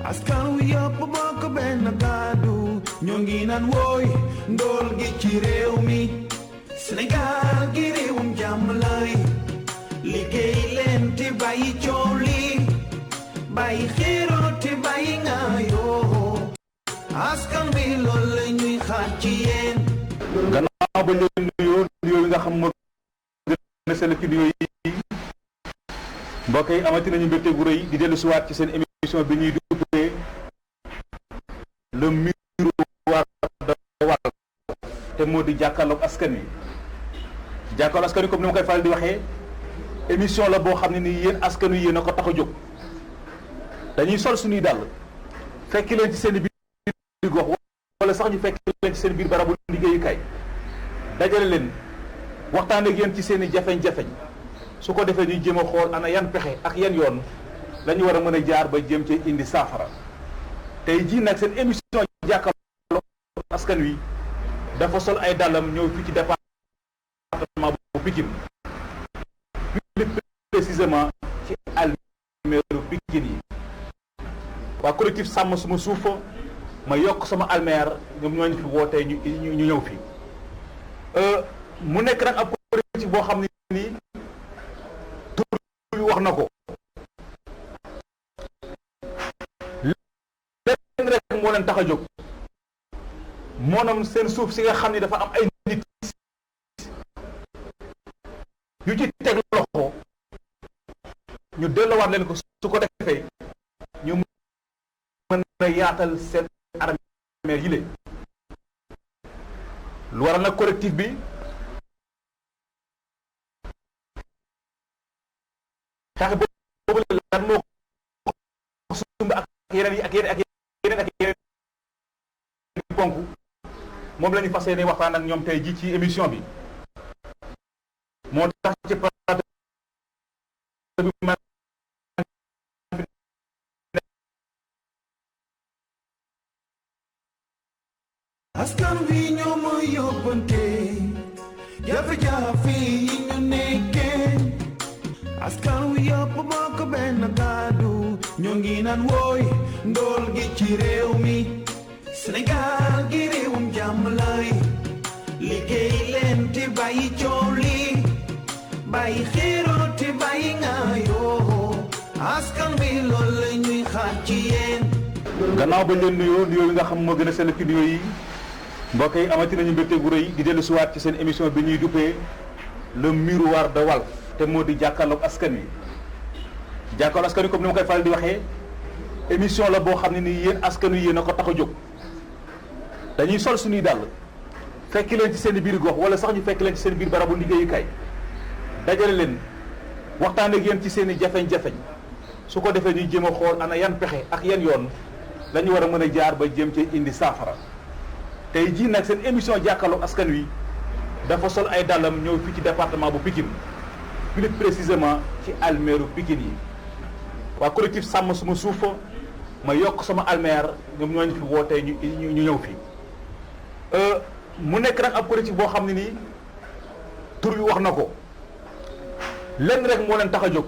askan wi yëpp bokk benn kàddu ñoo ngi naan wooy ndool gi ci réew mi Sénégal gi réewum jàmm lay liggéey leen te bàyyi coow li bàyyi xiiroo te bàyyi ngaayoo askan wi loolu la ñuy xaar ci yéen. gannaaw ba leen nuyoo nuyoo yi nga xam moo gën a sell ci nuyoo yi mbokk yi amati nañu mbégte gu rëy di dellu siwaat ci seen émission bi ñuy duppee le miroir de Walf te moo di jàkkaarloog askan wi jàkkaarloog askan wi comme ni ma koy faral di waxee émission la boo xam ne nii yéen askan wi yéen a ko tax a jóg dañuy sol suñuy dàll fekki leen ci seen biir gox wala sax ñu fekki leen ci seen biir barabu liggéeyukaay dajale leen waxtaan ak yéen ci seen i jafeñ-jafeñ su ko defee ñuy jéem a xool ana yan pexe ak yan yoon la ñu war a mën a jaar ba jéem ci indi saafara tey jii nag seen émission jàkkaarloo askan wi dafa sol ay dàllam ñëw fii ci département bu Pikine plus précisément ci almeeru Pikine yi waa collectif sàmm suma suufa ma yokk sama almeer ñoom ñooñu fi wootee ñu ñëw fi mu nekk nag ab collectif boo xam ne nii tur bi wax na ko leen rek moo leen tax a jóg moonoom seen suuf si nga xam ne dafa am ay nit yu ci teg loxo ñu delloowaat leen ko su ko defee ñu mën a yaatal seen armée yi lu waral nag collectif bi xeex boobu lan moo ko sumb ak yeneen ponk moom la ñu fas yéene waxtaan ak ñoom tey ji ci émission bi moo tax ci plateau bi man askan wi ñoo ma yóbbante jafe-jafe yi ñu nekkee askan wi yëpp bokk benn kàddu ñoo ngi naan wooy ndool gi ci réew mi Sénégal gi réewum jàmm lay liggéey leen te bàyyi coow li bàyyi xiiroo te bàyyi ngaayoo askan wi loolu la ñuy xaar ci yéen. gannaaw ba leen nuyoo nuyoo yi nga xam moo gën a sell ci nuyoo yi mbokk yi amati nañu mbégte gu rëy di dellu siwaat ci seen émission bi ñuy duppee le miroir de Walf te moo di jàkkaarloog askan wi jàkkaarloog askan wi comme ni ma koy faral di waxee émission la boo xam ne nii yéen askan wi yéen a ko tax a jóg dañuy sol suñuy dàll fekki leen ci seen biir gox wala sax ñu fekki leen ci seen biir barabu liggéeyukaay dajale leen waxtaan ak yéen ci seen i jafeñ-jafeñ su ko defee ñuy jéem a xool ana yan pexe ak yan yoon la ñu war a mën a jaar ba jéem ci indi saafara tey jii nag seen émission jàkkaarloog askan wi dafa sol ay dàllam ñëw fii ci département bu Pikine plus précisément ci almeeru Pikine yi waa collectif sàmm suma suufa ma yokk sama almeer ñoom ñooñu fi wootee ñu ñëw fi mu nekk nag ab collectif boo xam ne nii tur bi wax na ko lenn rek moo leen tax a jóg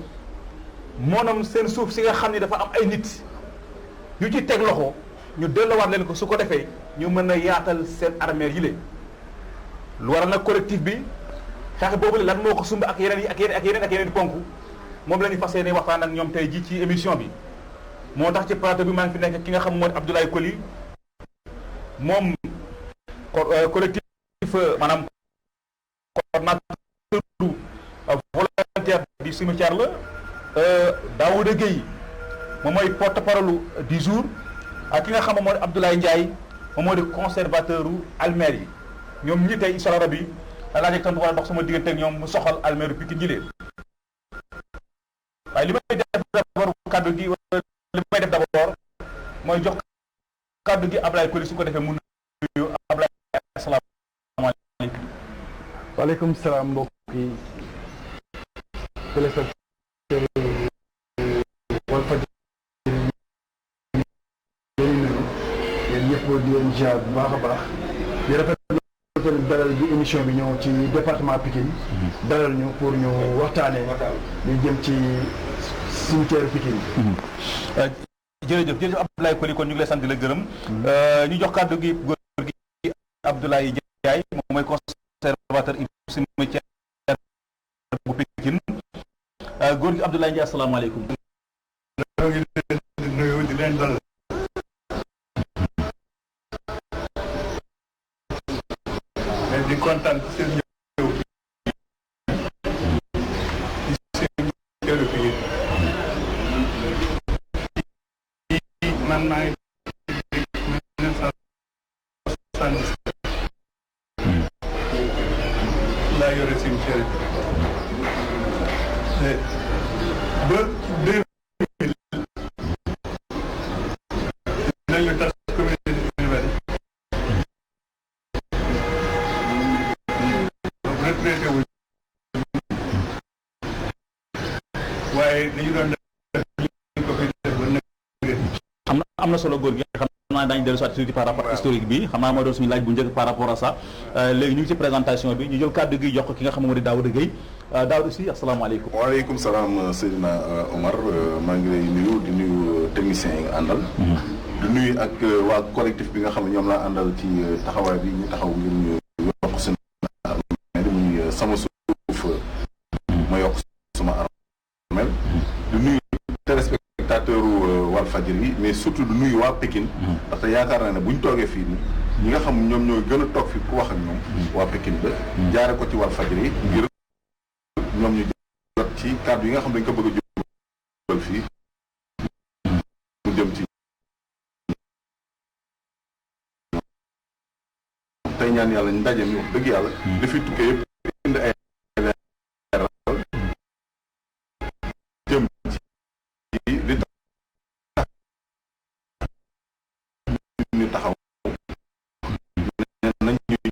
moonoom seen suuf si nga xam ne dafa am ay nit yu ci teg loxo ñu delloowaat leen ko su ko defee ñu mën a yaatal seen armée yi lu waral nag collectif bi xeex boobu lan moo ko sumb ak yeneen ponk moom la ñu fas yéene waxtaan ak ñoom tey ji ci émission bi moo tax ci plateau bi maa ngi fi nekk ki nga xam moo di Abdoulaye Coly moom collectif maanaam coordinateur volontaire du cimetière la Daouda Gueye moom mooy porte-parole du jour ak ki nga xam moo di Abdoulaye Ndiaye moom moo di conservateur u almeer yi ñoom ñi tey incha allah rabi laaj ak tontu war a dox sama diggante ak ñoom mu soxal almeeru Pikine ji leen waaye li may def d'abord kàddu gi mooy jox kàddu gi Abdoulaye Coly su ko defee mu nuyu Abdoulaye asalaamaaleykum. waaleykum salaam mbokk yi téléspectateurs Walfadjri yéen ñëpp di leen ziar bu baax a baax di rafetlu dalal bi émission bi ñëw ci département Pikine dalal ñu pour ñu waxtaanee li jëm ci cimetière Pikine. jërëjëf Abdoulaye Coly kon ñu ngi lay sant di la gërëm. ñu jox kàddu gi góor gi Abdoulaye Ndiaye moom mooy conservateur cimetière bu Pikine góor gi Abdoulaye Ndiaye asalaamaaleykum. ñoo ngi leen di nuyu di leen dalal. mais di kontaan ci seen ñëw ci seen këru Pikine. man maa ngi 1977 laa yore cimetière ba 2000 dinañu tas communauté urbaine retraité wu waaye dañu doon def ñu ko fi def ba nekk am na solo góor gi xam naa daañu dellu soit tuuti par rapport historique bi xam naa moo doon suñu laaj bu njëkk par rapport à ça léegi ñu ngi ci présentation bi ñu jël kàddu gi jox ko ki nga xam ne moo di Daouda Gueye Daouda aussi asalaamaaleykum. waaleykum salaam Seydina Omar maa ngi lay nuyu di nuyu techniciens yi nga àndal. di nuyu ak waa collectif bi nga xam ne ñoom laa àndal ci taxawaay bi ñu taxaw ngir ñu yokk seen armeel muy sama suuf ma yokk suma armeel di nuyu téléspectateur Walfadjri mais surtout di nuyu waa Pikine parce que yaakaar naa ne bu ñu toogee fii ñi nga xam ñoom ñooy gën a toog fii pour wax ak ñoom waa Pikine ba jaare ko ci Walfadjri ngir ñoom ñu jot ci kàddu yi nga xam dañ ko bëgg a jubal fii mu jëm ci tey ñaan yàlla ndaje mi wax dëgg yàlla li fi tukkee yëpp indi ay leeral jëm ci li tax ñu taxaw nañ ñuy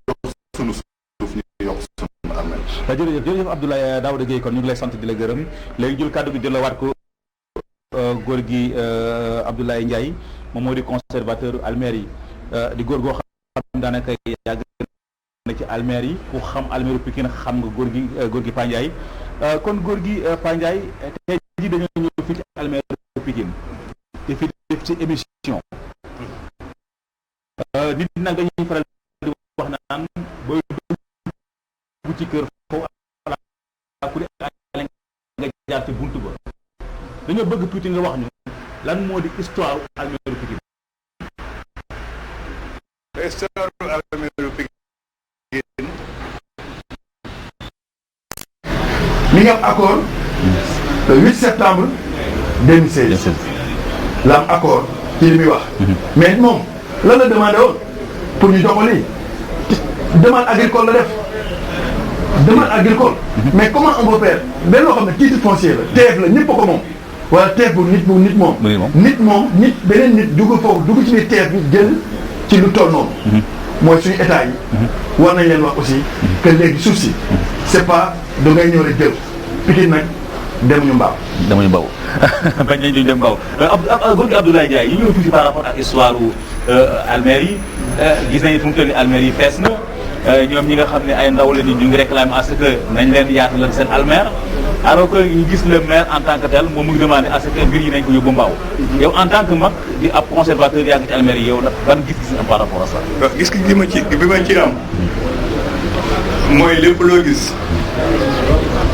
yokk sunu suuf ñu yokk sunu armeel. jërëjëf Abdoulaye Daouda Gueye kon ñu ngi lay sant di la gërëm léegi jël kàddu gi jël la waat ko góor gi Abdoulaye Ndiaye moom moo di conservateur almeer yi di góor goo xam daanaka yàgg na ci almeer yi ku xam almeeru Pikine xam nga góor gi Pa Ndiaye kon góor gi Pa Ndiaye tey jii dañoo ñëw fii ci almeeru Pikine te fii def ci émission nit nag dañuy faral di wax naan booy dugg ci kër foofu ku ne nga jaar ci buntu ba dañoo bëgg tuuti nga wax ñu lan moo di histoire almeeru Pikine. histoire almeeru Pikine mi ngi am accord le 8 septembre 2016 la am accord ci li muy wax mais moom lan la demandé woon pour ñu jox ko lii demande agricole la def demande agricole mais comment on peut faire benn loo xam ne titre foncier la teef la ñëpp ko moom wala teef bu nit moom nit beneen nit dugg foofu dugg ci biir teef bi jël ci lu toll noonu mooy suñu état yi war nañ leen wax aussi que léegi suuf si c'est pas da ngay ñëw rek jël Pikine nag demuñu mbaaw bañ nañ duñ dem mbaaw góor gi Abdoulaye Ndiaye yi ñëw tuuti par rapport ak histoire almeer yi gis nañu fu mu toll nii almeer yi fees na ñoom ñi nga xam ne ay ndaw la ñu ngi réclamer à ce que nañ leen yaatalal seen almeer alors que ñu gis le maire en tant que tel moom mu ngi demandé à ce que mbir yi nañ ko yóbbu mbaaw yow en tant que mag di ab conservateur yaa ngi ci almeer yi yow nag ban gis-gis am par rapport à ça. waaw gis bi ma ci am mooy lépp loo gis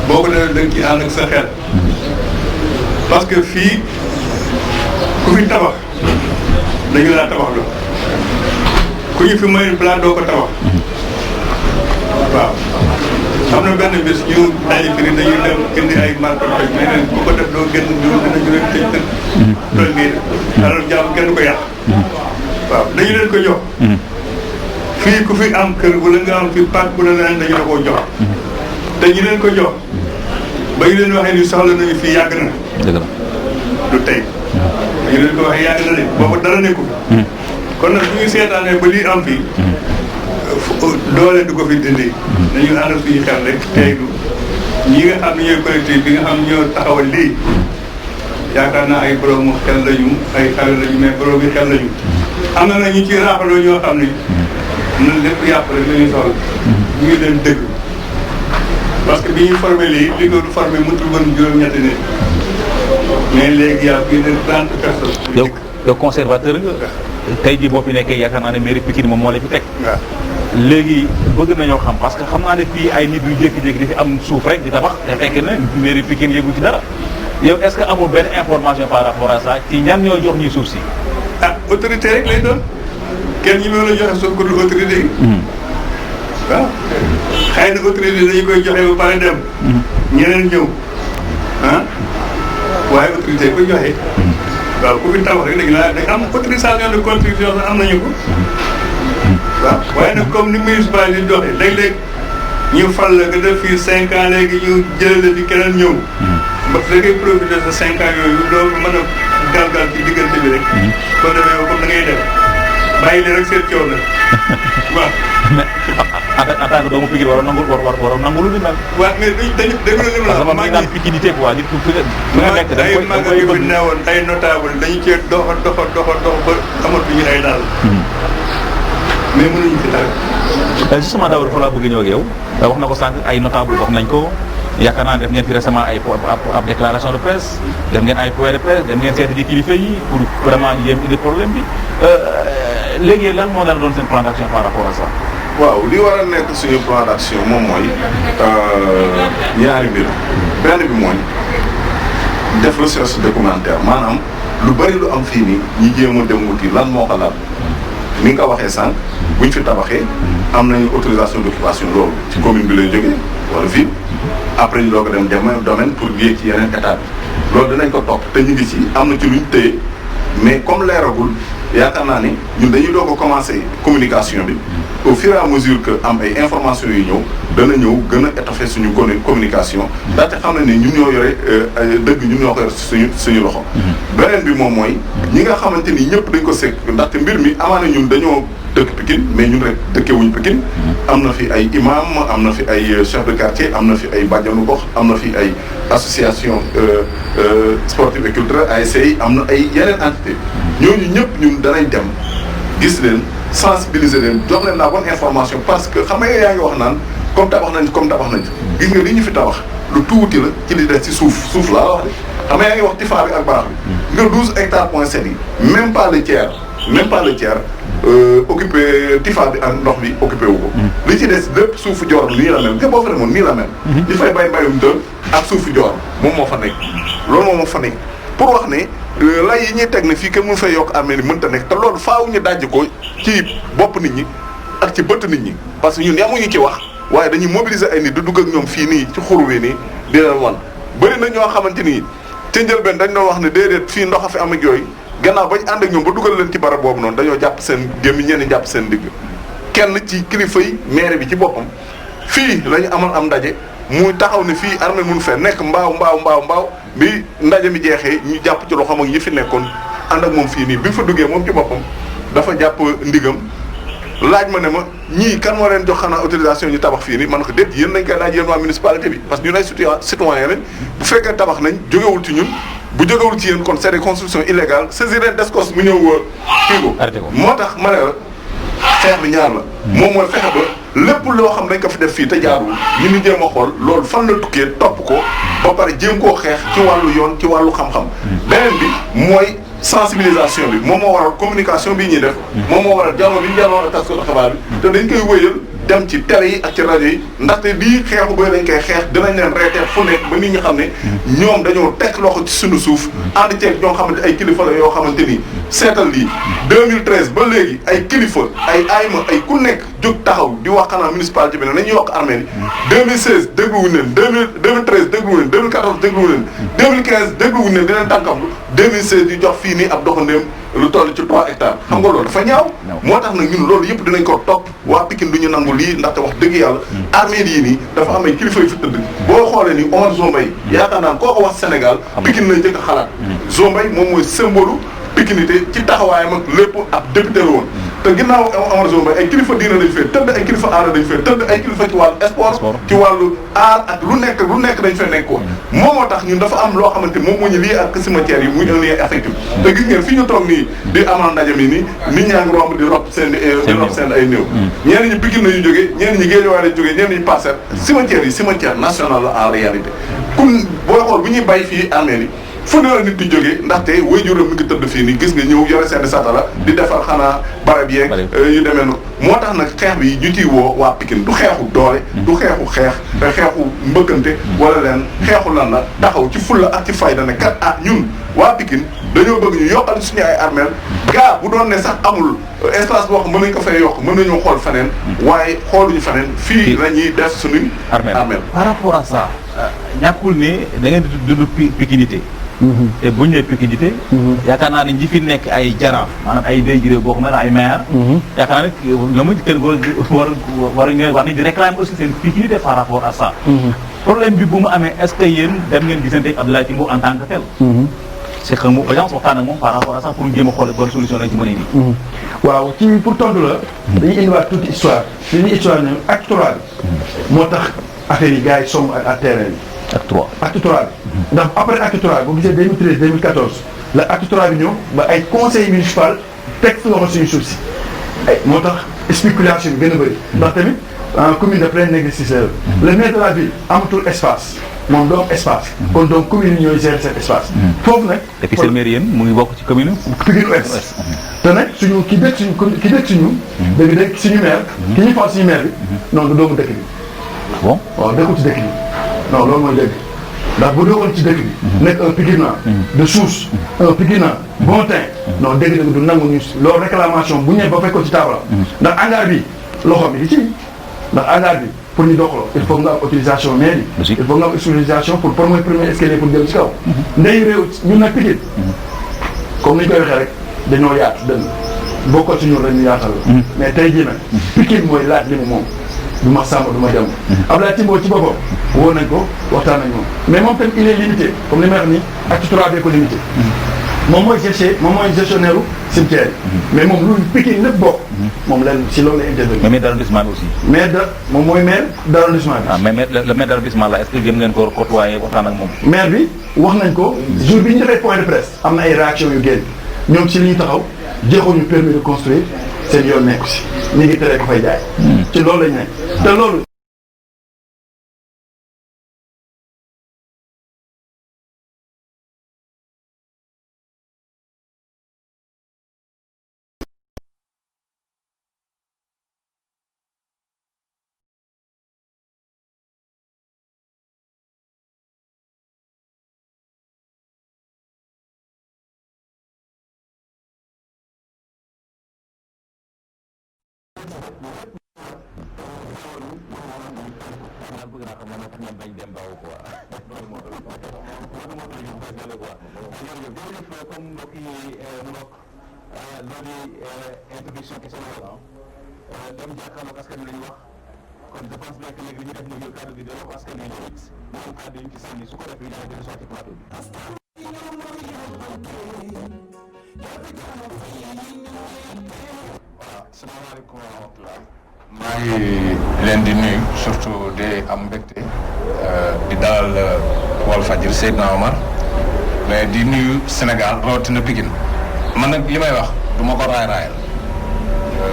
boo ko defee da nga ci ànd ak sa xel parce que fii ku fi tabax dañu laa tabax loo ku ñu fi mayul plan doo ko tabax waaw am na benn bés ñu daje fi ni dañuy dem indi ay marque mais leen ku ko def doo génn dinañu leen tëj tëj loolu ngay def alors jàmm kenn ko yàq waaw dañu leen ko jox fii ku fi am kër wala nga am fi parc bu la leneen dañu la koo jox te ñu leen ko jox ba ñu leen waxee ni soxla nañu fii yàgg na du tey ñu leen ko waxee yàgg na de boobu dara nekku kon nag bu ñu seetaanee ba lii am fii doole du ko fi dindi nañu ànd suñu xel rek teydu ñi nga xam ne ñooy collectif bi nga xam ne ñoo taxawal lii yaakaar naa ay boroomu xel lañu ay xale lañu mais borom yi xel lañu am na nag ñu ci raaxaloo ñoo xam ne nan lépp yàpp rek la ñuy soxla ñu ngi leen dëgg parce que bi ñuy formé lii li ko formé mënut woon juróom-ñetti nit mais léegi y a plus de 30 personnes. yow conservateur nga tey jii boo fi nekkee yaakaar naa ne mairie Pikine moom moo la fi teg. waaw léegi bëgg nañoo xam parce que xam naa ne fii ay nit yu jékki-jékki di fi am suuf rek di tabax te fekk na mairie Pikine yëgu ci dara yow est-ce que amul benn information par rapport à ça ci ñan ñoo jox ñuy suuf si. ah autorité rek lay doon kenn ñi ma la joxe suuf ko dul autorité yi. waaw xëy na autorité dañu koy joxe ba pare dem. ñeneen ñëw ah waaye autorité yi koy joxe. waaw ku fi tabax rek léegi dañ am autorisation de construction sax am nañu ko. waaw waaye nag comme ni municipal di doxee léeg-léeg ñu fal la nga def fii 5 ans léegi ñu jëlee la fi keneen ñëw. parce que da ngay profité sa 5 ans yooyu doo mën a galgal ci diggante bi rek. soo demee ba comme da ngay def bàyyi leen rek seen coow la waaw. mais en tant que doomu Pikine waroon nangu lu ni mel. waaw mais dañu lim la. parce que man mii naan pikinité quoi nit ku fi nga nekk da nga koy bëgg newoon ay notable dañu cee dox ba amatuñu ay daal. mais mënuñu ci dara. justement Daouda dafa laa bëgg ñëw ak yow wax na ko sànq ay notable wax nañ ko yaakaar naa def ngeen fi récemment ay ab déclaration de presse def ngeen ay point de presse dem ngeen seeti di kilifa yi pour vraiment ñu yem indi problème bi léegi lan moo daan doon seen plan d'action par rapport à ça. waaw li war a nekk suñu plan d'action moom mooy ñaari mbir benn bi mooy def recherche documentaire maanaam lu bari lu am fii nii ñi jéem a dem wuti lan moo ko laal ni nga ko waxee sànq buñ fi tabaxee am nañu autorisation d'occupation loolu ci commune bi lay jógee wala ville après ñu doog a dem domaine pour yéeg ci yeneen état bi loolu dinañ ko topp te ñu ngi ci am na ci luñ téye mais comme leeragul yaakaar naa ni ñun dañuy doog a commencer communication bi au fur et à mesure que am ay informations yu ñëw dana ñëw gën a étoffer suñu communication ndaxte xam na ni ñun ñoo yore dëgg ñun ñoo ko yor suñu loxo. beneen bi moom mooy ñi nga xamante ni ñëpp dañ ko sekk ndaxte mbir mi amaana ñun dañoo dëkk Pikine mais ñun rek dëkkewuñu Pikine am na fi ay imam am na fi ay chef de quartier am na fi ay bàjjanu gox am na fi ay association sportive et culturelle ASC am na ay yeneen entité ñooñu ñëpp ñun danañ dem gis leen sensibiliser leen jox leen la bonne information parce que xam nga yaa ngi wax naan comme tabax nañ gis nga li ñu fi tabax lu tuuti la ci li des ci suuf laa wax de xam nga yaa ngi wax Tifa bi ak barax bi nga 12 hectares point 7 yi même pas le tiers occupé Tifa bi ak ndox bi occupé wu ko li ci des lépp suufu joor nii la mel nga boo fa demoon nii la mel ñi fay mbayum dër ak suufu joor moom moo fa nekk loolu moom moo fa nekk pour wax ne lay yi ñuy teg ne fii kenn mënu fay yokk armée ni mënta nekk te loolu faaw ñu dajj ko ci bopp nit ñi ak ci bët nit ñi parce que ñun yamuñu ci wax waaye dañuy mobiliser ay nit du dugg ak ñoom fii nii ci xuru wi nii di leen wan bëri na ñoo xamante ni ca njëlbeen dañ doon wax ne déedéet fii ndox a fi am ak yooyu gannaaw bañ ànd ak ñoom ba dugal leen ci barab boobu noonu dañoo jàpp seen gémmi ñenn jàpp seen digg kenn ci kilifa yi maire bi ci boppam fii la ñu amal am ndaje muy taxaw ne fii armée mun fee nekk mbaaw bi ndaje mi jeexee ñu jàpp ci loxoom ak yi fi nekkoon ànd ak moom fii nii bi mu fa duggee moom ci boppam dafa jàpp ndigam laaj ma ne ma ñii kan moo leen jox xanaa autorisation ñu tabax fii nii man ko déet yéen nañ koy laaj yéen waa municipalité bi parce que ñun ay citoyen lañ bu fekkee tabax nañ jógewul ci ñun bu jógewul ci yéen kon c'est des constructions illégales saisir leen DSCOS mu ñëw kii ko moo tax ma ne la xeex bi ñaar la moom mooy fexe ba lépp loo xam dañ ko fi def fii te jaarul ñu ni jéem a xool loolu fan la tukkee topp ko ba pare jéem koo xeex ci wàllu yoon ci wàllu xam-xam beneen bi mooy sensibilisation bi moom moo waral communication bi ñuy def moom moo waral jàllo bi ñu jàlloo ak taskatu xabaar bi te dañ koy wëyal dem ci télé yi ak ci rajo yi ndaxte lii xeexu ba dañ koy xeex dinañ leen reeteet fu nekk ba nit ñi xam ne ñoom dañoo teg loxo ci suñu suuf ànd ceeg ñoo xamante ay kilifa la yoo xamante ni seetal lii 2013 ba léegi ay kilifa ay ayma ay ku nekk jóg taxaw di wax xanaa municipalité bi ne nañu yokk armée yi 2016 dégluwuñu leen 2013 dégluwuñu leen 2014 dégluwuñu leen 2015 dégluwuñu leen di leen tànkam 2016 di jox fii nii ab doxandéem lu toll ci 3 hectares xam nga loolu dafa ñaaw moo tax nag ñun loolu yëpp dinañ ko topp waa Pikine du ñu nangu lii ndaxte wax dëgg yàlla armée yii nii dafa am ay kilifa yu fi tëdd boo xoolee ni Omar Zombay yaakaar naa koo ko wax Sénégal Pikine lay njëkk a xalaat Zombay moom mooy symbole Pikinité ci taxawaayam ak lépp ab député la woon te ginnaaw Omar Zombay ay kilifa diina dañ fee tëdd ay kilifa aada dañ fee tëdd ay kilifa ci wàllu sport ci wàllu aar ak lu nekk dañ fee nekkoon moom moo tax ñun dafa am loo xamante moom moo ñu lii ak cimetière yi muy un lien affectif te gis ngeen fi ñu toog nii di amal ndaje mi nii nit ñaa ngi romb di rob seen ay néew ñenn ñi Pikine nañu jógee ñenn ñi Guédiawaye lañu jógee ñenn ñi Parcelles cimetière yi cimetière national la en réalité kun booy xool bu ñuy bay fii armée yi fu ne la nit di jógee ndaxte waajuram mi ngi tëdd fii nii gis nga ñëw yore seen satala di defar xanaa barab yeeg yu demee noonu moo tax nag xeex bi ñu ciy woo waa Pikine du xeexu doole du xeexu xeex te xeexu mbëkkante wala leen xeexu lan la taxaw ci fulla ak ci fayda ne kat ñun waa Pikine dañoo bëgg ñu yokkal suñu ay armeel gaa bu doon ne sax amul espace boo xam mën nañ ko fay yokk mën nañoo xool feneen waaye xooluñu feneen fii la ñuy def suñuy armeel par rapport à ça ñàkkul ne da ngeen di dund pikinité te bu ñu nee pikinité yaakaar naa ne ñi fi nekk ay jaraaf maanaam ay day jiré boo xam ne ay maire yaakaar naa ne la mu kër war nañ di réclamer aussi seen pikinité par rapport à ça problème bi bu mu amee est-ce que yéen dem ngeen gisante ak Abdoulaye Timbo en tant que tel c'est que mu audience waxtaan ak moom par rapport à ça pour jéem a xool bonne solution lañ ci mën a indi waaw ci pour tontu la dañuy indiwaat toute histoire li ñuy histoire ne acte 3 bi moo tax affaire yi gars yi somb ak terrain bi acte 3 bi ndax après acte 3 boo gisee 2013 2014 la acte 3 bi ñëw ba ay conseil municipal teg fi loxo suñu suuf si moo tax spéculation bi gën a bëri ndax tamit en commune de plein exercice le maire de la ville amatul espace moom doo am espace kon donc commune yi ñooy gérer cet espace foofu nag depuis seen maire yéen mu ngi bokk ci commune Pikine Ouest te nag suñu ki dëkk suñu dëgg suñu maire ki ñu fal suñu maire bi non du doomu dëkk bi bon waaw dëkkul ci dëkk bi non loolu mooy dëgg ndax bu doogoon ci dëkk bi nekk un Pikinois de souche un Pikinois bon teint non dëgg-dëgg du nangu ñu loolu réclamation bu ñëwee ba fekkoon ci table ndax hangar bi loxo bi di ci ndax hangar bi pour ñu doxaloo il faut nga am autorisation mairie il faut nga am autorisation pour mooy premier escalier pour jëm ci kaw ndeyu réew ñun nag Pikine comme ni ñu koy waxee rek dañoo yaatu dënn bokkal ci ñun rek ñu yaatal mais tey jii nag Pikine mooy laaj li mu moom du ma sàmm du ma dem Abdoulaye Timbo ci boppam woo nañ ko waxtaan nañ moom mais moom tamit il est limité comme li may wax ni acte 3 bee ko limité moom mooy gestionnaire u cimetière mais moom lu Pikine lépp bokk moom leen si loolu la intervenir mais maire d'arrondissement bi aussi moom mooy maire d'arrondissement bi mais le maire d'arrondissement là est-ce que gëm ngeen ko côtoyer waxtaan ak moom maire bi wax nañ ko jour bi ñu defee point de presse am na ay réaction yu génn ñoom si li ñu taxaw jeexuñu permis de construire seen yoon nekku si ñu ngi tere ko fay jaay ci loolu lañ nekk te loolu introduction question dem jàkkaarloo askan wi lañu wax kon je pense bien que léegi li ñu def mooy jël cadre bi delloo ko askan wi tamit moom cadre yi ñu ci sànni su ko defee ñu daal di sotti plateau bi. waaw salaamaaleykum wa rahmatulah. maa ngi leen di nuyu surtout di am mbégte di dalal Walfadjri Seydina Omar mais di nuyu Sénégal rawatina Pikine man nag li may wax du ma ko raay-raayal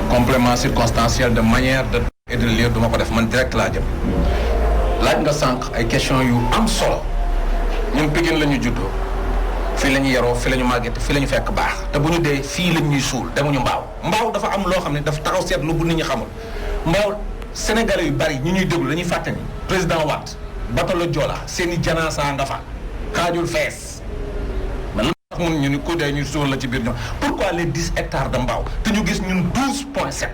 complément circonstanciel de manière de et de lieu du ma ko def man direct laa jëm laaj nga sànq ay question yu am solo ñun Pikine la ñu juddoo fii la ñu yaroo fii la ñu màggete fii la ñu fekk baax te bu ñu dee fii la ñuy suul demuñu mbaaw dafa am loo xam ne dafa taxaw seetlu bu nit ñi xamul mbaaw sénégalais yu bari ñi ñuy déglu dañuy fàtte ni président Wade bato la Joola seen i janaasa nga fa xaajul fees man la tax mun ñu ni ku dee ñu suul la ci biir ñoom pourquoi les 10 hectares de mbaaw te ñu gis ñun 12.7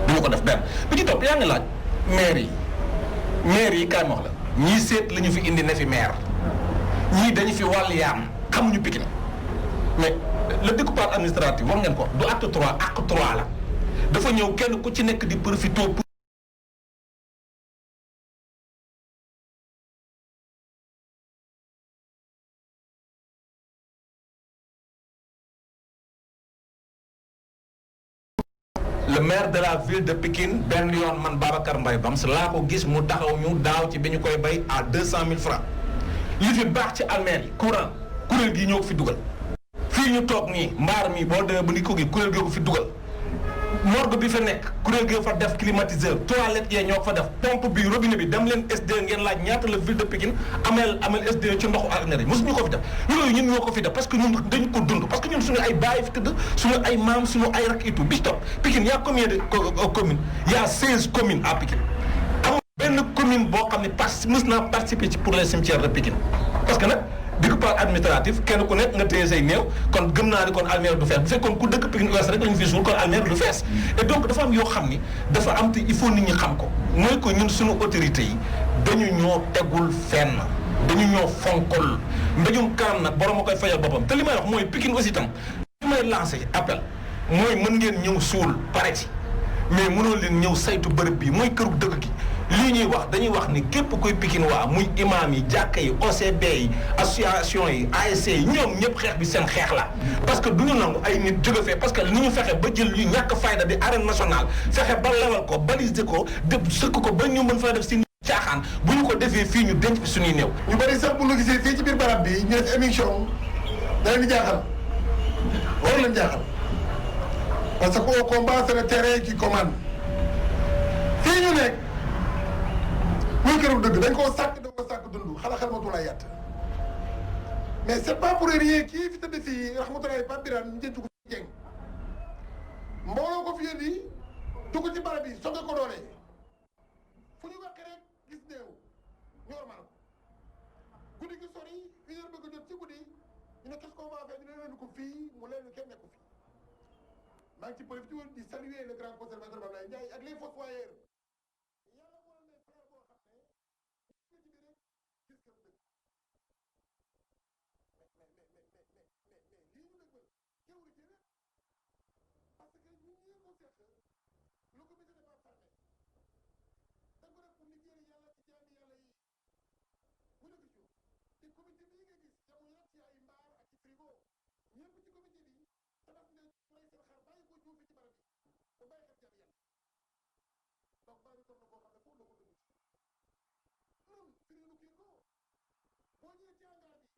du ñu ko def benn bi ci topp yaa ngi laaj maire yi kaay ma wax la ñii seet la ñu fi indi ne fi maire ñii dañu fi wàll yaam xamuñu Pikine mais le découpage administratif wax ngeen ko du acte 3 acte 3 la dafa ñëw kenn ku ci nekk di profité pour le maire de la ville de Pikine benn yoon man Babacar Mbaye Bams laa ko gis mu taxaw ñu daaw ci bi ñu koy bay à 200 000 francs li fi baax ci almeer yi courant kuréel gi ñoo ko fi dugal fii ñu toog nii mbaar mii boo demee ba ni ko gi kuréel gi ko fi dugal morgue bi fa nekk kuréel gi fa def climatiseur toilette yee ñoo ko fa def pompe bi robinet bi dem leen SDE ngeen laaj ñaata la ville de Pikine amel SDE ci ndoxu armée yi mosuñu ko fi def yooyu ñun ñoo ko fi def parce que ñun dañu ko dund parce que ñun suñu ay baay fi tëdd suñu ay maam suñu ay rak et tout bi stop Pikine y a combien de communes y a 16 communes à Pikine amul benn commune boo xam ne mës naa participer ci pour les cimetières de Pikine parce que nag découpage administratif kenn ku nekk nga téye say néew kon gëm naa ni kon almeer du fees bu fekkoon ku dëkk Pikine Ouest rek lañu fi suul kon almeer du fees et donc dafa am yoo xam ni dafa am te il faut nit ñi xam ko mooy que ñun suñu autorités yi dañu ñoo tegul fenn dañu ñoo fonkol mbéjum kanam nag borom a koy fayal boppam te li may wax mooy Pikine aussi tam li may lancé appel mooy mën ngeen ñëw suul pare ci mais mënoo leen ñëw saytu bërëb bi mooy këru dëkk gi lii ñuy wax dañuy wax ni képp koy Pikine waa muy imam yi jàkka yi OCB yi association yi ASC yi ñoom ñëpp xeex bi seen xeex la parce que du ñu nangu ay nit jóge fee parce que ni ñu fexe ba jël yu ñàkk fayda di arène nationale fexe ba lewal ko baliser ko de sëkk ko ba ñu mën fa def si caaxaan bu ñu ko defee fii ñu denc fi suñuy néew. ñu bëri sax bu ñu gisee fii ci biir barab bi ñu def émission da leen di jaaxal war leen jaaxal parce que au combat c'est le terrain qui commande fii ñu nekk muy këru dëgg dañ koo sàkk dund xala ma tula yatt mais c'est pas pour rien kii fi tëdd fii rahmatulahi Pape Birane ñu jëntu ko fi jeng mbooloo ko fi indi dugg ci barab bi soge ko doole fu ñu waxee rek gis néew ñu ormal ko guddi gi sori une heure bëgg a jot ci guddi ñu ne qu'est-ce qu'on va faire ñu ne leen ko fii mu leen kenn nekku fi maa ngi ci profité di saluer le grand conservateur Abdoulaye Ndiaye ak les fossoyeurs yàlla moo leen frère boo xam ne ci bi rek gis nga dëgg mais lii ñu dëggal jawri ji rek parce que ñun ñii ko seq lu ko bisa defaat sànne da ko def pour liggéey yàlla ci jaami yàlla yi bu dëgg ci te comité bii nga gis jamu yàpp ci ay mbaar ak ci frigo ñëpp ci comité bi tabax ne may seen xar bàyyi ko juufi ci barab bi ba bàyyi xel jaami yàlla donc bàyyi toog na boo xam ne foofu la ko dëgg ci nun firi nu kii ko boo ñëwee ci hangar bi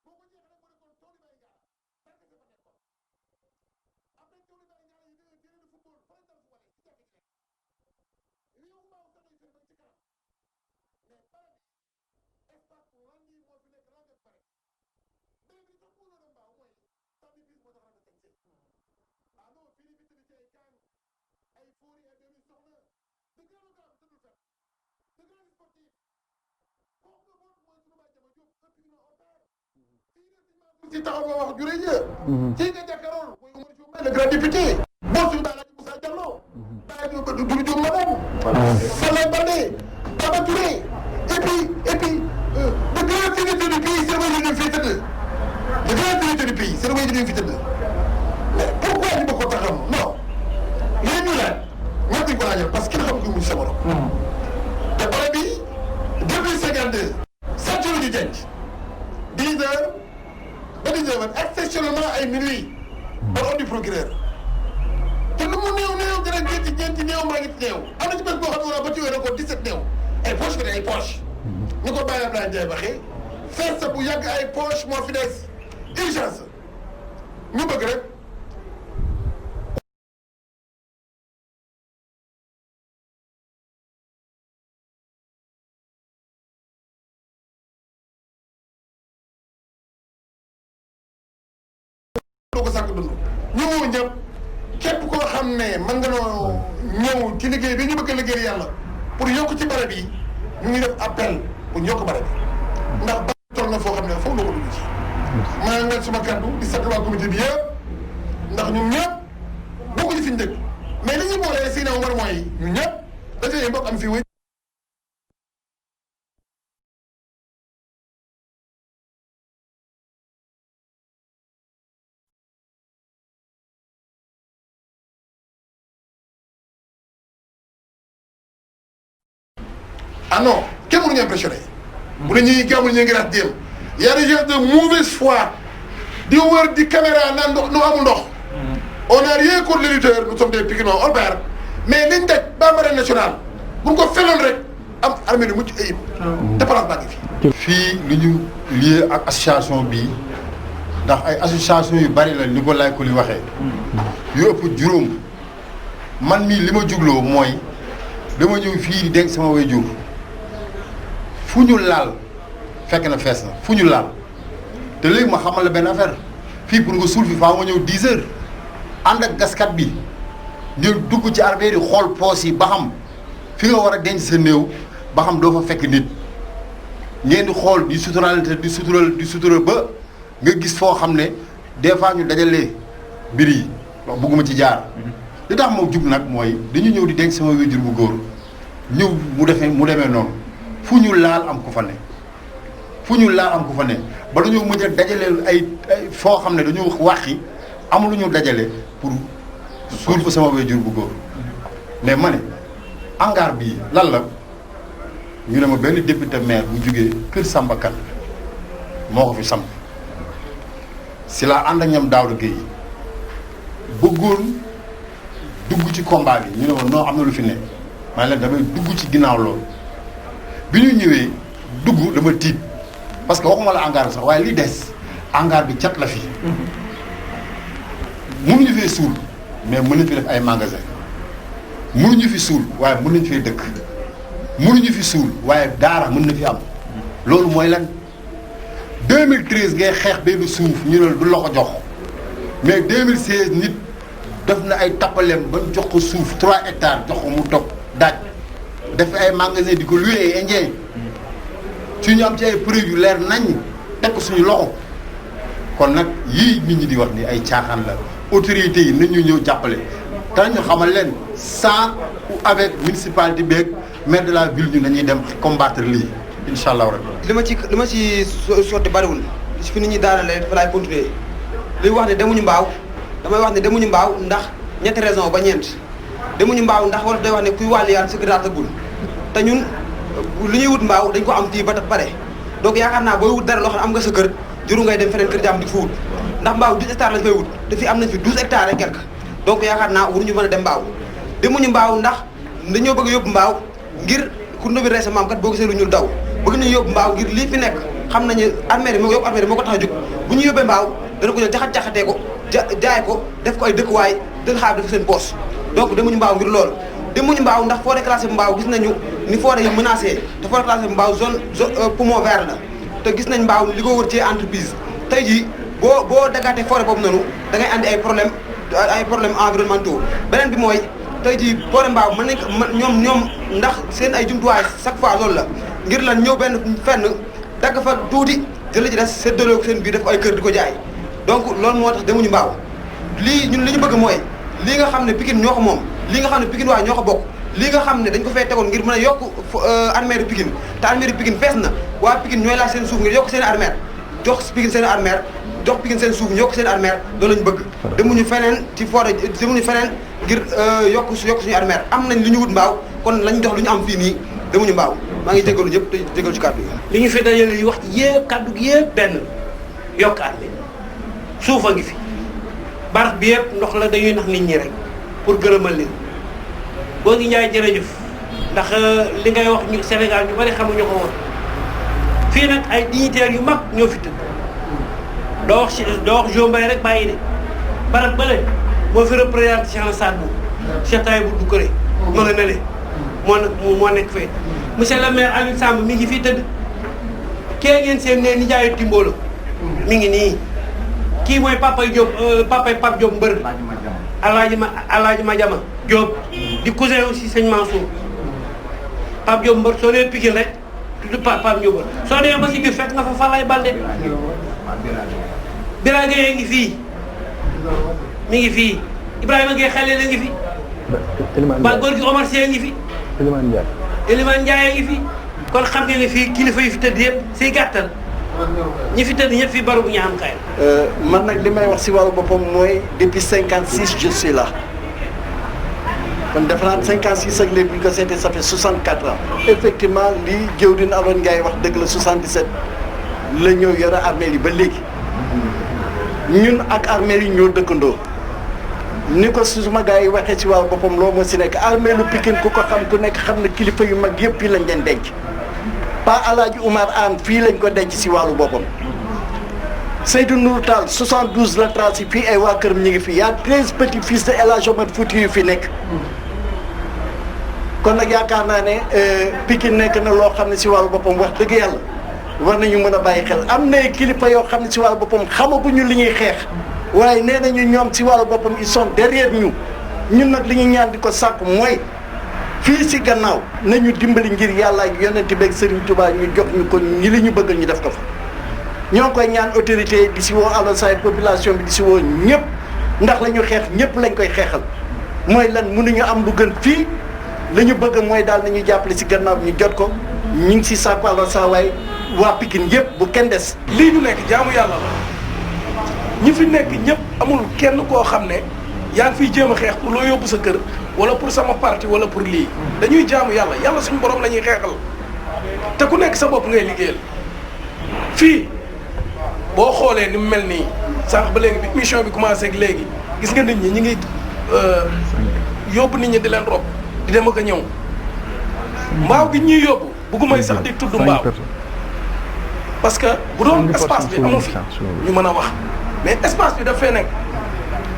boo ko jeexalee mu nekkoon tooli bay ngaara parce que fa nekkoon après tooli bay ngaara yi dee terrain de football fa lañ dal football ci jàkk ji nekk réew mbaaw sax dañ fee ba ci kanam mais barab bi espace lang yi moo fi nekk lang ak pare beneen bi sax mënoon a mbaaw mooy sànni bis moo tax rafet sañ ah non fii nii fi tëdd ci ay kaan ay fóori ay demi soxna de grand garab tëddul fet de grand sportif kooku nga boot mooy sunu baay jama jóg ëpp ñu na opère fii ne ci taxaw ba wax juré jë ci nga jàkkarool mooy Oumar Diouf le grand député boo suñu baa laji Moussa Diallo baa ñu ko Doudou Diouf madame Falaye Baldé Baba Touré et puis le grand sénateur du pays c'est le way ñu fi tëdd le grand sénateur du pays c'est le way ñu fi tëdd mais pourquoi ñu bëgg ko taxam non lii ñu laaj ñëpp dañ ko laajal parce que kenn xam ko mu sa borom te pare bi depuis 52 7 jours ñu denc 10 heures ba 10 heures exceptionnellement ay minuit par ordre du procureur te lu mu néew dina ñeenti néew maa ngi néew am na ci bés boo xam ne ba ci wér ko 17 néew ay poche bi ay poche ñu ko bàyyi Abdoulaye Ndiaye waxee fees bu yàgg ay poche moo fi des urgence ñu bëgg rek doo ko sàkk dund ñu woo ñëpp képp koo xam ne mën nga noo ñëw ci liggéey bi ñu bëgg a liggéey yàlla pour yokk ci barab yi ñu ngi def appel pour yokk barab yi ndax ba toll na foo xam ne foofu la ko dugg ci maa ngi suma kàddu di sant waa comité bi yëpp ndax ñun ñëpp bokkuñu fi ñu dëkk mais li ñu boolee si ne war mooy ñun ñëpp dafay mbokk am fi wéy ah non kenn mënuñu impressionné bu ne ñuy gàmmul ñu ngi raat jéem y a des gens de mauvaise foi di wër di caméra naan ndox nu amul ndox on n'a rien contre les lutteurs nous sommes des Pikinois hors pair mais liñ daj ba marine nationale bu ñu ko feloon rek am armée lu mucc ayib dépense baa ngi fi. fii li ñu lié ak association bii ndax ay association yu bari la ni ko laay ko li waxee yu ëpp juróom man mii li ma jugloo mooy dama ñëw fii di denc sama waajur fu ñu laal fekk na fees na fu ñu laal te léegi ma xamal la benn affaire fii pour nga suul fi faa nga ñëw 10 heures ànd ak gaskat bi ñu dugg ci armée yi xool poos yi ba xam fi nga war a denc sa néew ba xam doo fa fekk nit ngeen di xool di suturalante di sutural ba nga gis foo xam ne des fois ñu dajalee mbir yi wax bëgguma ci jaar li tax moo jug nag mooy dañu ñëw di denc sama wéjur bu góor ñëw mu demee noonu fu ñu laal am ku fa ne fu ñu laal am ku fa ne ba dañoo mujj a dajaleel ay foo xam ne dañu waxi amul lu ñu dajale pour suul fa sama wéjur bu góor mais ma ne hangar bii lan la ñu ne ma benn député maire bu jugee Kër Samba Kane moo ko fi samp si laa ànd ak ñam Daouda Gueye bëggoon dugg ci combat bi ñu ne ma non am na lu fi ne maa leen damay dugg ci ginnaaw loolu bi ñu ñëwee dugg dama tiit parce que waxuma la hangar bi sax waaye li des hangar bi cat la fi mënuñu fee suul mais mën nañ fi def ay magasin mënuñu fi suul waaye mën nañ fee dëkk mënuñu fi suul waaye daara mën na fi am loolu mooy lan 2013 ngay xeex benn suuf ñu ne du la ko jox mais 2016 nit def na ay tappaleem ba jox ko suuf 3 hectares jox ko mu dog daaj def ay magasin di ko loué ay indien su ñu am ci ay preuve yu leer nañ teg ko suñu loxo kon nag yii nit ñi di wax ni ay caaxaan la autorités yi nañ ñu ñëw jàppale te ñu xamal leen sans ou avec municipalité beeg maire de la ville ñu nañuy dem combattre lii incha allah rabbi. li ma ci sotti bariwul fi nit ñi daanalee fa laay continuer li wax ne demuñu mbaaw damay wax ne demuñu mbaaw ndax ñetti raison ba ñeent demuñu mbaaw ndax wala day wax ne kuy wàllu yaan secrétaire tëggul te ñun lu ñuy wut mbaaw dañ ko am tii ba pare donc yaakaar naa booy wut dara loo xam ne am nga sa kër juru ngay dem feneen kër jàmm di fa wut ndax mbaaw 10 hectares lañ fay wut te fii am nañ fi 12 hectares et quelque donc yaakaar naa waruñu mën a dem mbaaw demuñu mbaaw ndax dañoo bëgg a yóbbu mbaaw ngir ku ndobi reesa maam kat boo gisee lu ñu daw bëgg nañu yóbbu mbaaw ngir lii fi nekk xam nañu armée moo yóbbu armée moo ko tax a jóg bu ñu yóbbee mbaaw dana ko jël jaxat-jaxatee ko jaay ko def ko ay dëkkuwaay dëgg xaar def seen poche donc demuñu mbaaw ngir loolu demuñu mbaaw ndax forêt classée bu mbaaw gis nañu ni forêt yi menacé te forêt classée bu mbaaw zone poumon vert la te gis nañ mbaaw li ko wër ci entreprise tey jii boo dagaatee forêt boobu noonu da ngay andi ay problème environnementaux beneen bi mooy tey jii forêt mbaaw mën nañ ñoom ndax seen ay jumtuwaay chaque fois loolu la ngir lan ñëw benn fenn dagg fa tuuti jëla ci des séddaloo ko seen biir def ko ay kër di ko jaay donc loolu moo tax demuñu mbaaw lii ñun li ñu bëgg mooy lii nga xam ne Pikine ñoo ko moom lii nga xam ne Pikine waaye ñoo ko bokk lii nga xam ne dañ ko fay tegoon ngir mën a yokk armée de Pikine te armée de Pikine fees na waa Pikine ñooy laaj seen suuf ngir yokk seen armée jox Pikine seen armée jox Pikine seen suuf ñu yokk seen armée loolu lañu bëgg demuñu feneen ci forêt demuñu feneen ngir yokk suñu armée am nañ li ñu wut mbaaw kon lañ jox lu ñu am fii nii demuñu mbaaw maa ngi jégalu ñëpp te jégalu ci kàddu yi li ñu fi dajale yi wax yëpp kàddu gi yëpp benn yokk armée suuf a ngi fi barab bi yëpp ndox la dañuy nax nit ñi rek pour gërëmal leen boo ngi njaay jërëjëf ndax li ngay wax ñu Sénégal ñu bari xamuñu ko woon fii nag ay dignitaires yu mag ñoo fi tëdd doo wax Jo Mbaye rek bàyyi de barab bële moo fi représenté Cheikh Alassane Bou Cheikh Taïbou Doucouré ma nga nele moo nekk fee monsieur le maire Aliou Samb mi ngi fii tëdd kee ngeen seen ne nijaayu Timbolo mi ngi nii kii mooy papay Diop papay Pape Diop mbër alaaji Madiama Diop di cousin aussi sëñ Mansour Pape Diop mbër soo nee Pikine rek tudd Pape Diop mbër soo demee ba si biir fekk nga fa Falaye Balde Bira Gueye ngi fii mi ngi fii Ibrahima Gueye xale la ngi fi ba góor gi Omar Sy ngi fi Elimane Ndiaye ngi fi kon xam nga ne fii kilifa yi fi tëdd yëpp siy gàttal ñi fi tëdd ñëpp fii baru bu ñu am kay man nag li may wax si wàllu boppam mooy depuis 56 je suis là kon defe naa 56 ak léegi bu ñu ko seetee ça fait 64 ans effectivement lii Diewdine Aroune Ndiaye wax dëgg la 77 la ñëw yore armée yi ba léegi ñun ak armée yi ñoo dëkkandoo ni ko suma gars yi waxee si wàllu boppam loo ma si nekk armée lu Pikine ku ko xam ku nekk xam ne kilifa yu mag yëpp fii lañ leen denc Pa Alaaji Oumar Anne fii lañ ko denc si wàllu boppam Seydou Nourou Tall 72 la tracé fii ay waa këram ñu ngi fi y a 13 petits fils de El Hadj Omar Fouti yu fi nekk kon nag yaakaar naa ne Pikine nekk na loo xam ne si wàllu boppam wax dëgg yàlla war nañu mën a bàyyi xel am na kilifa yoo xam ne si wàllu boppam xamaguñu li ñuy xeex waaye nee nañu ñoom si wàllu boppam ils sont derrière ñu ñun nag li ñu ñaan di ko sàkk mooy fii si gannaaw nañu dimbali ngir yàlla ak yonent beeg Serigne Touba ñu jox ñu ko ñi li ñu bëgg ñu def ko fa. ñoo ngi koy ñaan autorité di si woo alosaay population bi di si woo ñëpp ndax la ñu xeex ñëpp lañ koy xeexal mooy lan mënuñu am lu gën fii la ñu bëgg mooy daal nañu jàppale si gannaaw ñu jot ko ñu ngi si sàkku alosaay waaye waa Pikine yëpp bu kenn des. lii ñu nekk jaamu yàlla la ñi fi nekk ñëpp amul kenn koo xam ne yaa ngi fiy jéem a xeex pour loo yóbbu sa kër wala pour sama parti wala pour lii dañuy jaamu yàlla yàlla suñu borom la ñuy xeexal te ku nekk sa bopp ngay liggéeyal fii. boo xoolee ni mu mel nii sànq ba léegi bi mission bi commencé ak léegi gis nga nit ñi ñu ngi yóbbu nit ñi di leen rob di dem ak a ñëw mbaaw gi ñuy yóbbu buggumay sax di tudd mbaaw parce que bu doon espace bi amu fi ñu mën a wax mais espace bi daf fee nekk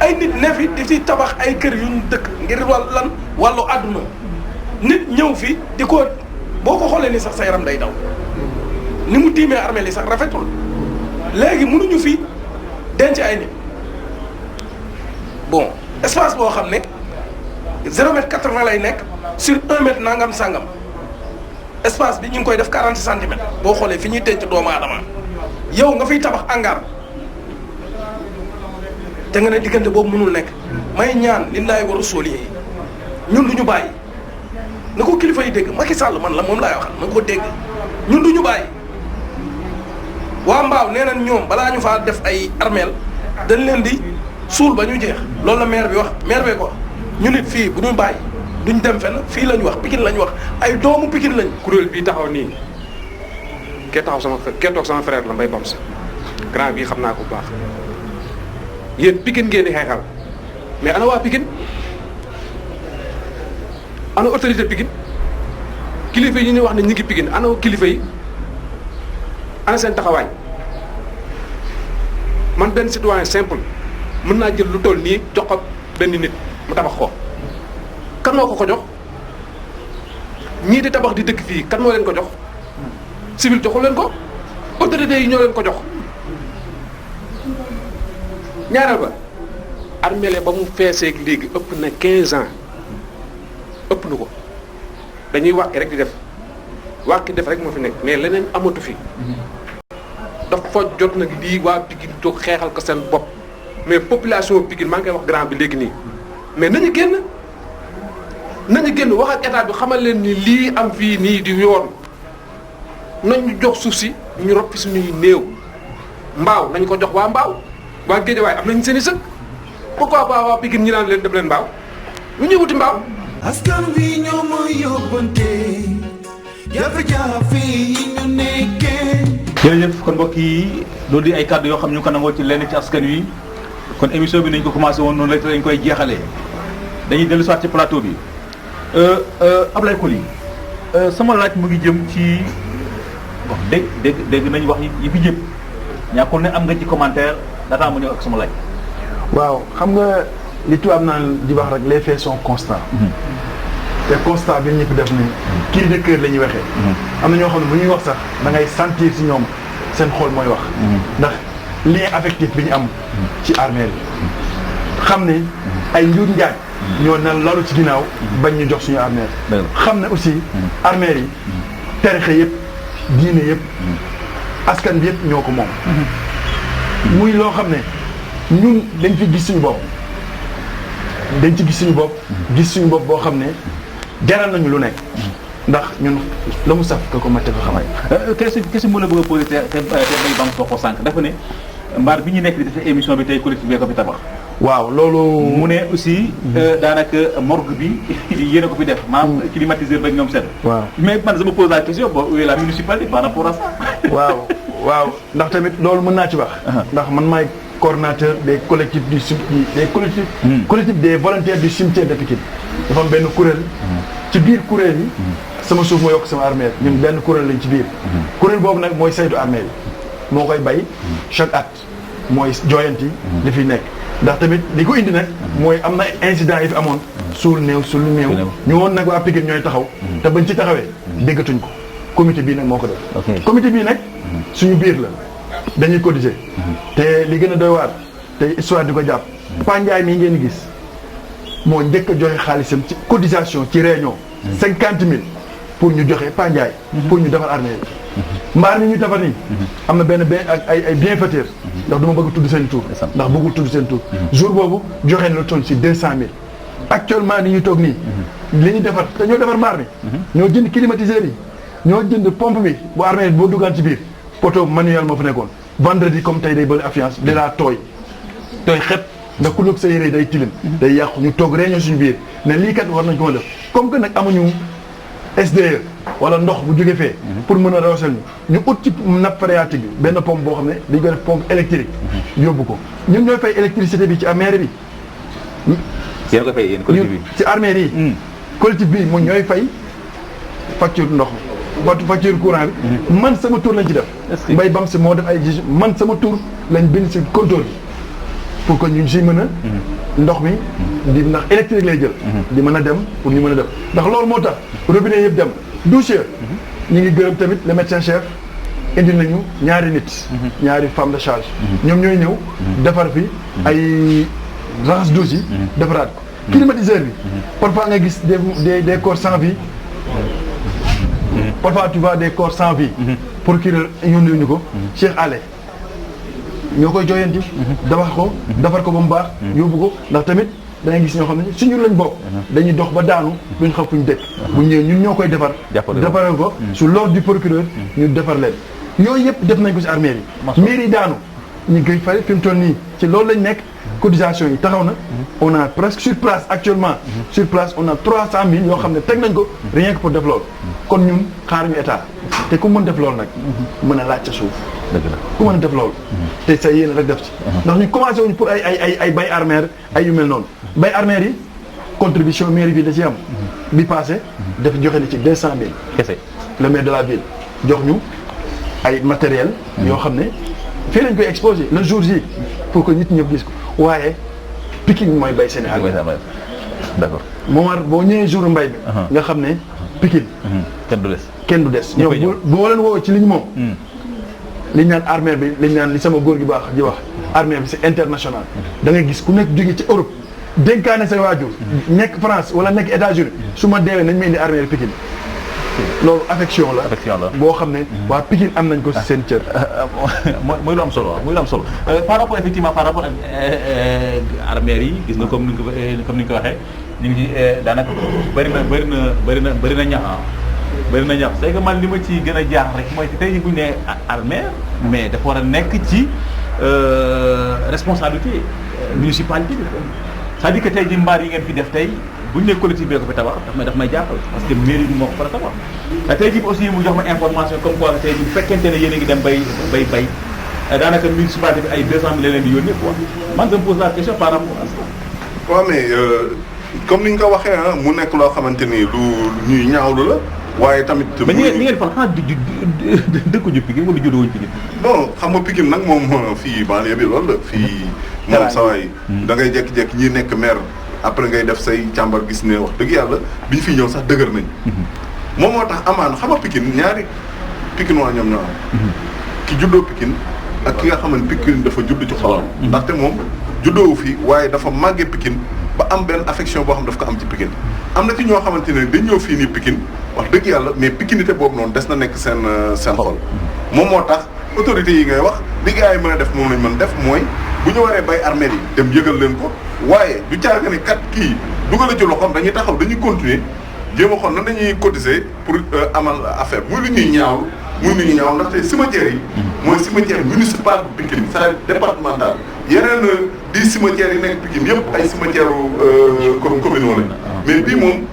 ay nit ne fi di fi tabax ay kër yu ñu dëkk ngir wàllu àdduna nit ñëw fi di ko boo ko xoolee ni sax sa yaram day daw ni mu tiimee armée li sax rafetul léegi mënuñu fi denc ay nit bon espace boo xam ne 0,80 lay nekk sur 1 mètre nangam sangam espace bi ñu ngi koy def 40 centimètres boo xoolee fi ñuy denc doomu aadama yow nga fiy tabax hangar te nga ne diggante boobu mënul nekk may ñaan lillaay wa rasuuli yi ñun du ñu bàyyi na ko kilifa yi dégg Macky Sall man la moom laay waxal na ko dégg ñun du ñu bàyyi. waa Mbaaw nee nañ ñoom balaa ñu faa def ay armeel dañ leen di suul ba ñu jeex loolu la maire bi wax maire bee ko wax ñu nit fii bu ñu bàyyi duñ dem fenn fii la ñu wax Pikine la ñu wax ay doomu Pikine lañ. kuréel bii taxaw nii kee toog sama frère la Mbaye Bams grand bii xam naa ko bu baax yéen Pikine ngeen di xeexal mais ana waa Pikine ana autorité Pikine kilifa yi ñu wax ne ñu ngi Pikine ana kilifa yi. ana seen taxawaay man benn citoyen simple mën naa jël lu toll nii jox ko benn nit mu tabax ko kan moo ko jox ñii di tabax di dëkk fii kan moo leen ko jox civil joxu leen ko autorités yi ñoo leen ko jox ñaareel ba armée ba mu feeseeg léegi ëpp na 15 ans ëpp na ko dañuy wàqi rek di def wàqi def rek moo fi nekk mais leneen amatu fi dafa jot nag lii waa Pikine toog xeexal ko seen bopp mais population Pikine maa ngi koy wax grand bi léegi nii mais nañu génn wax ak état bi xamal leen ni lii am fii nii di yoon nañu jox suuf si ñu roppi suñuy néew mbaaw nañu ko jox waa mbaaw waa Géejawaay am nañu seen i sëkk pourquoi pas waa Pikine ñi naan leen def leen mbaaw ñu ñëw wuti mbaaw. askan wi ñoo ma yóbbante jafe-jafe yi ñu nekkee. jërëjëf kon mbokk yi loolu di ay kàddu yoo xam ñu ko nangoo ci lenn ci askan wi kon émission bi nañ ko commencé woon noonu rek dañ koy jeexalee dañuy dellu soit ci plateau bi Ablaye Coly sama laaj mu ngi jëm ci wax dégg nañ wax yi fi jëm ñàkkul ne am nga ci commentaire daataa ma ñëw ak sama laaj. waaw xam nga li tubaab naan di wax rek les faits sont constants. te constat bi ñëpp def nañ cri de cœur la ñuy waxee. am na ñoo xam ne bu ñuy wax sax da ngay sentir si ñoom seen xol mooy wax. ndax lien affectif bi ñu am ci armée yi xam ne ay njuut njaaj ñoo na lalu ci ginnaaw bañ ñu jox suñu armée xam ne aussi armée yi tarixa yëpp diine yëpp askan bi yëpp ñoo ko moom muy loo xam ne ñun dañ fi gis suñu bopp dañ ci gis suñu bopp boo xam ne jaral nañu lu nekk ndax ñun la mu saf ko ma te ko xamay question mu la bëgg a posé te bay bam soo ko sànq dafa ne mbaar bi ñu nekk di def émission bi tey collectif bee ko fi tabax waaw loolu mu ne aussi daanaka morgue bi yéen a ko fi def maanaam climatiseur ba ñoom seen waaw mais man je me pose la question bon où est la municipalité par rapport à ça waaw ndax tamit loolu mën naa ci wax ndax man maay coordinateur des collectifs collectif des volontaires du cimetière de Pikine dafa am benn kuréel ci biir kuréel yi sama suuf moo yokk sama armée ñun benn kuréel lañ ci biir kuréel boobu nag mooy saytu armée yi moo koy bay chaque at mooy jooyanti li fi nekk ndax tamit li ko indi nag mooy am na incident yi fi amoon suul néew ñu woon nag waa Pikine ñooy taxaw te bañ ci taxawee déggatuñ ko comité bii nag moo ko def comité bii nag suñu biir la dañuy cotiser te li gën a doy waar te histoire di ko jàpp Pa Ndiaye mii ngeen gis moo njëkk a joxe xaalisam ci cotisation ci réunion 50 000 pour ñu joxe Pa Ndiaye pour ñu defar armée yi mbaar mi ñu defar nii am na benn ak ay bienfaiteur ndax du ma bëgg tudd seen tur ndax bëggul tudd seen tur jour boobu joxe na lu toll ci 200 000 actuellement ni ñu toog nii li ñu defar te ñoo defar mbaar mi ñoo jënd climatiseur yi ñoo jënd pompe bi bu armée boo duggaan ci biir poto manuel moo fa nekkoon vendredi comme tey day bëri affluence dinaa tooy xet ndax ku nekk sa yére day tilim day yàqu ñu toog réunion suñu biir ne lii kat war nañ ko def comme que nag amuñu SDE wala ndox bu jóge fee pour mën a roosel ñu ut ci nappe phréatique bi benn pompe boo xam ne dañ ko def pompe électrique yóbbu ko ñun ñooy fay électricité bi ci mairie bi yéen ko fay yéen collectif bi ci armée yi collectif bi moom ñooy fay facture ndox mi facture courant bi man sama tour lañ ci def mbay bam si moo def ay ji man sama tour lañ bind si compteur bi pour que ñu si mën a ndox mi di ndax électrique lay jël di mën a dem pour ñu mën a dem ndax loolu moo tax robinet yëpp dem douche ñu ngi gërëm tamit le médecin chef indi nañu ñaari nit ñaari femme de charge ñoom ñooy ñëw defar fi ay raxas douche yi defaraat ko climatiseur bi parfois nga gis des corps sans vie parfois tu vois des corps sans vie procureur yónnee ñu ko Cheikh Allé ñoo koy jooyanti defar ko ba mu baax yóbbu ko ndax tamit da ngay gis ñoo xam ne suñu lañ bokk dañuy dox ba daanu duñ xam fuñ dëkk bu ñëwee ñun ñoo koy defaral ko su l'ordre du procureur ñu defar leen yooyu yëpp def nañ ko si armée yi mairie daanu ñu ngi koy fay fi mu toll nii ci loolu lañ nekk cotisation yi taxaw na on a presque sur place actuellement sur place on a 300 000 yoo xam ne teg nañ ko rien que pour def loolu kon ñun xaaruñu état te ku mën def loolu nag mën a laaj ca suuf ku mën a def loolu te sa yéen rek def ci ndax ñu commencé wuñu pour ay bay armère ay yu mel noonu bay armère yi contribution mairie bi da ci am bi passé def joxe na ci 200 000 kese le maire de la ville jox ñu ay matériel yoo xam ne fii lañ koy exposé le jour J pour que nit ñëpp gis ko waaye Pikine mooy bay Sénégal d'accord Momar boo ñëwee jour mbay bi nga xam ne Pikine kenn du des ñoom boo leen woo ci li ñu moom liñ naan armée bi liñ naan li sama góor gi baax di wax armée bi c'est international da ngay gis ku nekk jóge ci Europe dénkaane say waajur nekk France wala nekk États-Unis su ma deewee nañ ma indi armée Pikine loolu affection la boo xam ne waa Pikine am nañ ko si seen cër mooy lu am solo par rapport effectivement par rapport ak armée yi gis nga comme ni nga ko waxee ñu ngi ci daanaka bëri na ñax c'est que man li ma ci gën a jaax rek mooy tey bu ñu nee armée mais dafa war a nekk ci responsabilité municipalité bi c'est-à-dire que tey ji mbaar yi ngeen fi def tey bu ñu nee collectif bi ko fi tabax daf may jàppal parce que mairie bi moo ko fa tabax tey jii aussi mu jox ma information comme quoi tey jii bu fekkente ne yéen a ngi dem bay daanaka municipalité bi ay 200 000 leen di yónnee quoi man je me pose la question par rapport à ça. waaw mais comme ni nga ko waxee ah mu nekk loo xamante ni lu ñuy ñaawlu la waaye tamit. mais ñi ngeen fan xanaa dëkkuñu Pikine wala juddoo wuñ Pikine. non xam nga Pikine nag moom fii banlieue bi loolu la fii. moom saa waay da ngay jékki-jékki ñi nekk maire. après ngay def say càmbar gis ne wax dëgg yàlla bi ñu fi ñëw sax dëgër nañ moom moo tax amaan xam nga Pikine ñaari Pikine waa ñoom ñoo am ki juddoo Pikine ak ki nga xam ne Pikine dafa judd ci xolam ndaxte moom juddoowu fi waaye dafa màggee Pikine ba am benn affection boo xam daf ko am ci Pikine am na ci ñoo xamante ne dañ ñëw fii nii Pikine wax dëgg yàlla mais pikinité boobu noonu des na nekk seen xol moom moo tax autorités yi ngay wax li gars yi mën a def moom lañ mën def mooy bu ñu waree bay armée yi dem yëgal leen ko waaye du caar nga ne kat kii dugal ci loxoom dañuy taxaw dañuy continuer jéem a xool nan dañuy cotiser pour amal affaire muy lu ñuy ñaaw ndaxte cimetière yi mooy cimetière municipal bu Pikine c'est départemental yeneen 10 cimetières yi nekk Pikine yëpp ay cimetière communaux lañ mais bii moom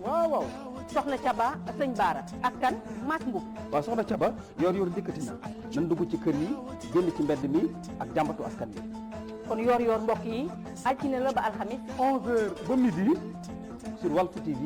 waaw. soxna Caba sëñ Baara ak kan Mass Mboup. waaw soxna Caba yor dikkati na nan dugg ci kër yi génn ci mbedd mi ak jàmbatu askan bi. kon yor mbokk yi altine la ba alxamis 11h ba midi sur Walf TV.